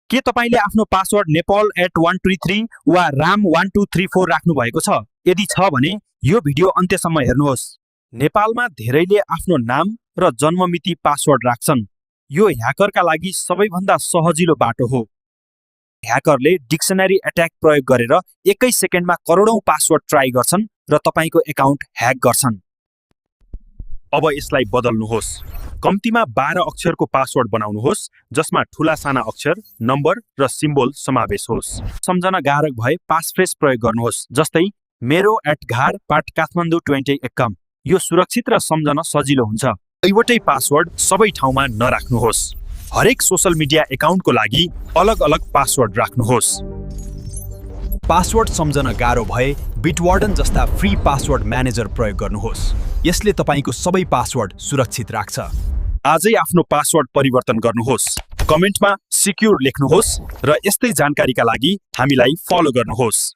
के तपाईले आफ्नो पासवर्ड nepal@123 वा ram1234 राख्नु भएको छ? यदि छ भने यो भिडियो अन्त्यसम्म हेर्नुहोस्। नेपालमा धेरैले आफ्नो नाम र जन्ममिति पासवर्ड राख्छन्। यो ह्याकरका लागि सबैभन्दा सजिलो बाटो हो। ह्याकरले डिक्सनरी अट्याक प्रयोग गरेर एकै सेकेन्डमा करोडौं पासवर्ड ट्राई गर्छन् र तपाईको एकाउन्ट ह्याक गर्छन्। अब यसलाई बदल्नुहोस्। कम्तीमा 12 अक्षरको पासवर्ड बनाउनुहोस् जसमा ठूला साना अक्षर, नम्बर र सिम्बोल समावेश होस्। सम्झन गाह्रो भए पासफ्रेज प्रयोग गर्नुहोस्, जस्तै मेरो@घार@काठमाडौँ21 यो सुरक्षित र सम्झन सजिलो हुन्छ। एउटै पासवर्ड सबै ठाउँमा नराख्नुहोस्। हरेक सोशल मिडिया एकाउन्टको लागि अलग-अलग पासवर्ड राख्नुहोस्। पासवर्ड सम्झन गाह्रो भए बिटवार्डन जस्ता फ्री पासवर्ड म्यानेजर प्रयोग गर्नुहोस्। यसले तपाईको सबै पासवर्ड सुरक्षित राख्छ। आजै आफ्नो पासवर्ड परिवर्तन गर्नुहोस्। कमेन्टमा सिक्युर लेख्नुहोस् र यस्तै जानकारीका लागि हामीलाई फलो गर्नुहोस्।